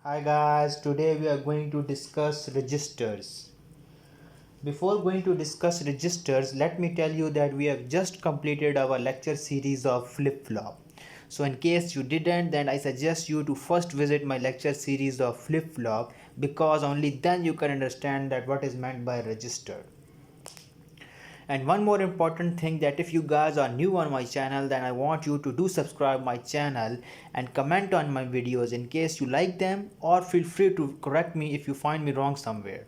Hi guys, today we are going to discuss registers. Before going to discuss registers, let me tell you that we have just completed our lecture series of flip-flop. So in case you didn't, then I suggest you to first visit my lecture series of flip-flop because only then you can understand that what is meant by register. And one more important thing, that if you guys are new on my channel, then I want you to do subscribe my channel and comment on my videos in case you like them, or feel free to correct me if you find me wrong somewhere.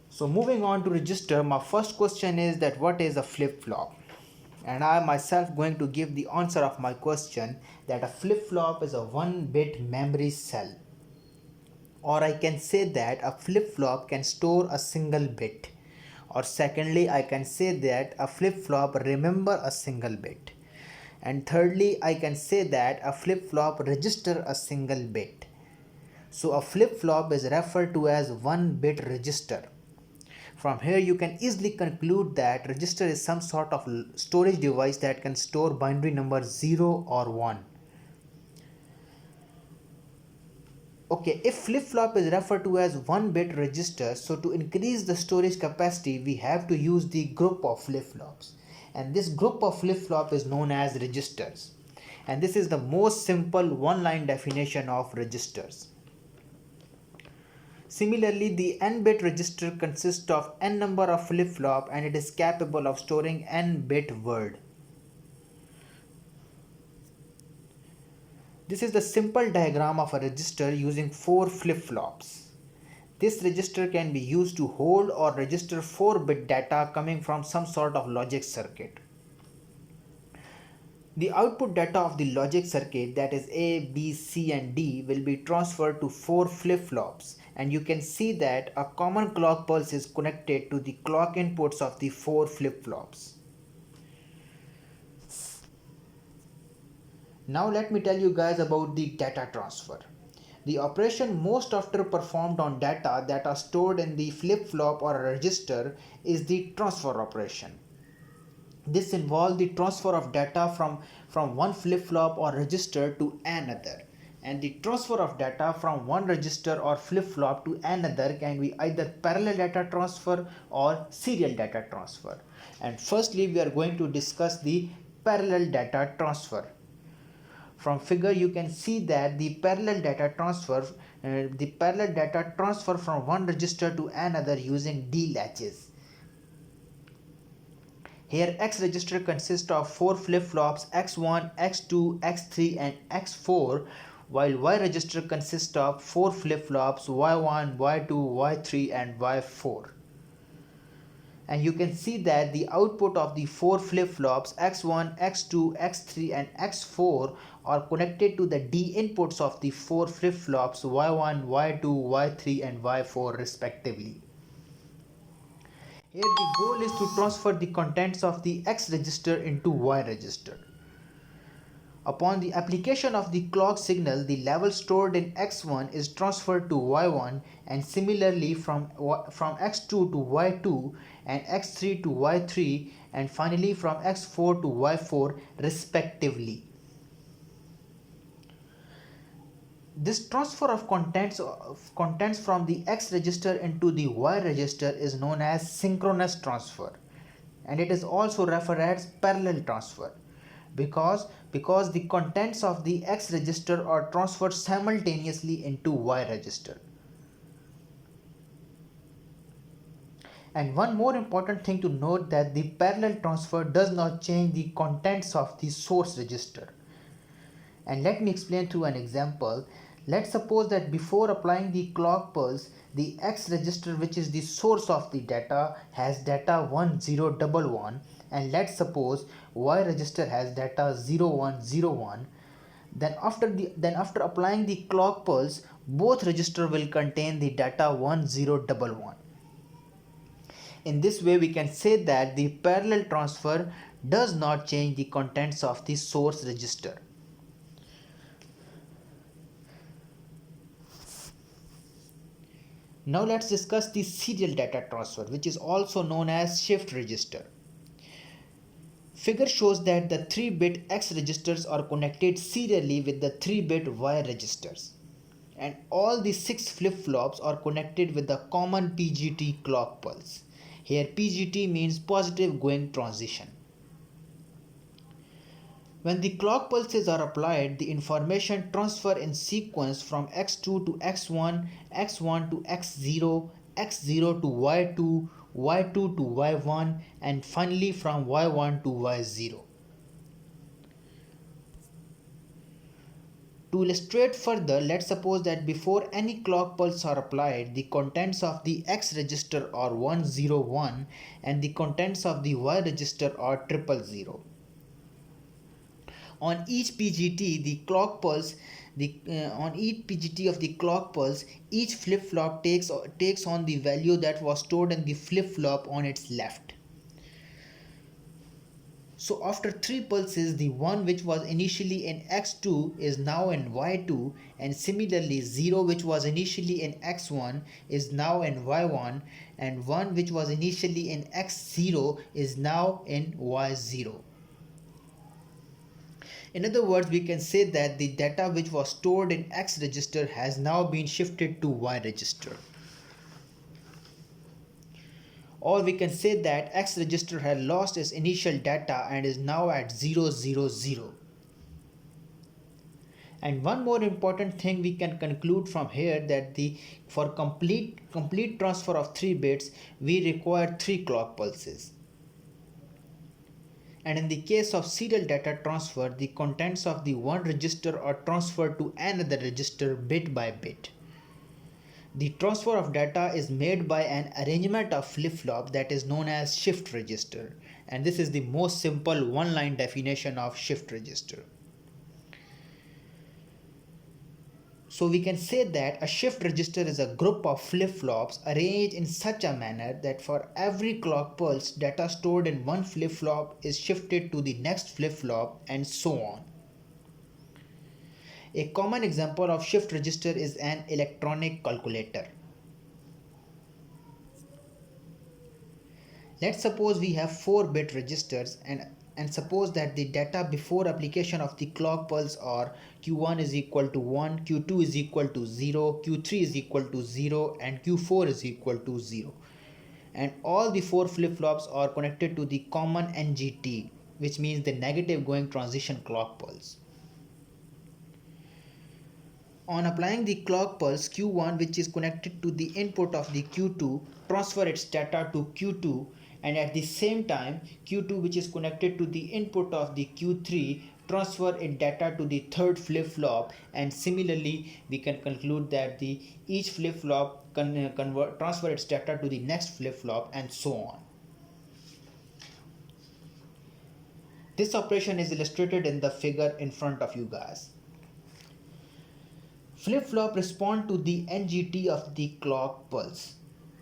So moving on to register, my first question is that what is a flip-flop? And I myself going to give the answer of my question, that a flip-flop is a 1-bit memory cell, or I can say that a flip-flop can store a single bit, or secondly I can say that a flip-flop remember a single bit, and thirdly I can say that a flip-flop register a single bit. So a flip-flop is referred to as 1-bit register. From here you can easily conclude that register is some sort of storage device that can store binary number 0 or 1. Okay, if flip-flop is referred to as 1-bit register, so to increase the storage capacity we have to use the group of flip-flops, and this group of flip-flop is known as registers, and this is the most simple one-line definition of registers. Similarly, the n-bit register consists of n number of flip-flop and it is capable of storing n-bit word. This is the simple diagram of a register using 4 flip-flops. This register can be used to hold or register 4-bit data coming from some sort of logic circuit. The output data of the logic circuit, that is A, B, C and D, will be transferred to 4 flip-flops, and you can see that a common clock pulse is connected to the clock inputs of the 4 flip-flops. Now let me tell you guys about the data transfer. The operation most often performed on data that are stored in the flip-flop or a register is the transfer operation. This involves the transfer of data from one flip-flop or register to another. And the transfer of data from one register or flip-flop to another can be either parallel data transfer or serial data transfer. And firstly, we are going to discuss the parallel data transfer. From figure you can see that the parallel data transfer from one register to another using D latches. Here X register consists of 4 flip-flops X1, X2, X3 and X4, while Y register consists of 4 flip-flops Y1, Y2, Y3 and Y4. And you can see that the output of the 4 flip-flops X1, X2, X3 and X4 are connected to the D inputs of the 4 flip-flops Y1, Y2, Y3 and Y4 respectively. Here the goal is to transfer the contents of the X register into Y register. Upon the application of the clock signal, the level stored in X1 is transferred to Y1, and similarly from X2 to Y2 and X3 to Y3 and finally from X4 to Y4 respectively. This transfer of contents from the X register into the Y register is known as synchronous transfer, and it is also referred as parallel transfer because the contents of the X register are transferred simultaneously into Y register. And one more important thing to note, that the parallel transfer does not change the contents of the source register. And let me explain through an example. Let's suppose that before applying the clock pulse, the X register, which is the source of the data, has data 1011, and let's suppose Y register has data 0101. Then after applying the clock pulse, both register will contain the data 1011. In this way we can say that the parallel transfer does not change the contents of the source register. Now let's discuss the serial data transfer, which is also known as shift register. Figure shows that the 3-bit X registers are connected serially with the 3-bit Y registers. and all the 6 flip-flops are connected with the common PGT clock pulse. Here PGT means positive going transition. When the clock pulses are applied, the information transfer in sequence from x2 to x1, x1 to x0, x0 to y2, y2 to y1, and finally from y1 to y0. To illustrate further, let's suppose that before any clock pulse are applied, the contents of the X register are 101 and the contents of the Y register are 000. On each PGT, the clock pulse, on each PGT of the clock pulse, each flip-flop takes on the value that was stored in the flip-flop on its left. So after 3 pulses, the 1 which was initially in x2 is now in y2, and similarly 0 which was initially in x1 is now in y1, and 1 which was initially in x0 is now in y0. In other words, we can say that the data which was stored in X register has now been shifted to Y register. Or we can say that X register had lost its initial data and is now at 000. And one more important thing we can conclude from here that for complete transfer of 3 bits, we require 3 clock pulses. And in the case of serial data transfer, the contents of the one register are transferred to another register bit by bit. The transfer of data is made by an arrangement of flip-flop that is known as shift register, and this is the most simple one-line definition of shift register. So we can say that a shift register is a group of flip-flops arranged in such a manner that for every clock pulse, data stored in one flip-flop is shifted to the next flip-flop and so on. A common example of shift register is an electronic calculator. Let's suppose we have 4-bit registers and suppose that the data before application of the clock pulse are Q1 is equal to 1, Q2 is equal to 0, Q3 is equal to 0, and Q4 is equal to 0. And all the 4 flip-flops are connected to the common NGT, which means the negative going transition clock pulse. On applying the clock pulse, Q1, which is connected to the input of the Q2, transfer its data to Q2, and at the same time Q2, which is connected to the input of the Q3, transfer its data to the third flip-flop, and similarly we can conclude that each flip-flop transfer its data to the next flip-flop and so on. This operation is illustrated in the figure in front of you guys. Flip-flop respond to the NGT of the clock pulse.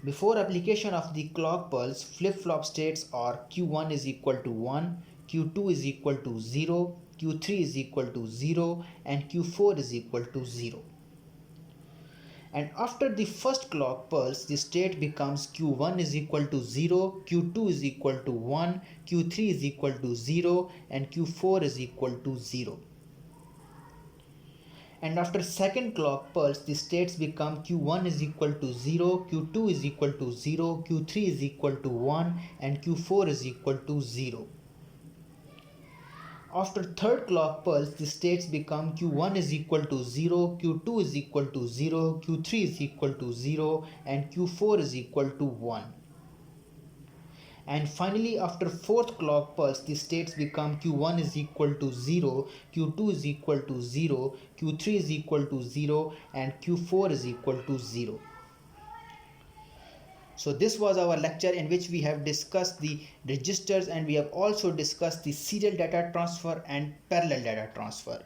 Before application of the clock pulse, flip-flop states are Q1 is equal to 1, Q2 is equal to 0, Q3 is equal to 0, and Q4 is equal to 0. And after the first clock pulse, the state becomes Q1 is equal to 0, Q2 is equal to 1, Q3 is equal to 0, and Q4 is equal to 0. And after second clock pulse, the states become Q1 is equal to 0, Q2 is equal to 0, Q3 is equal to 1, and Q4 is equal to 0. After third clock pulse, the states become Q1 is equal to 0, Q2 is equal to 0, Q3 is equal to 0, and Q4 is equal to 1. And finally, after fourth clock pulse, the states become Q1 is equal to 0, Q2 is equal to 0, Q3 is equal to 0, and Q4 is equal to 0. So this was our lecture in which we have discussed the registers, and we have also discussed the serial data transfer and parallel data transfer.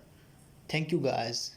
Thank you guys.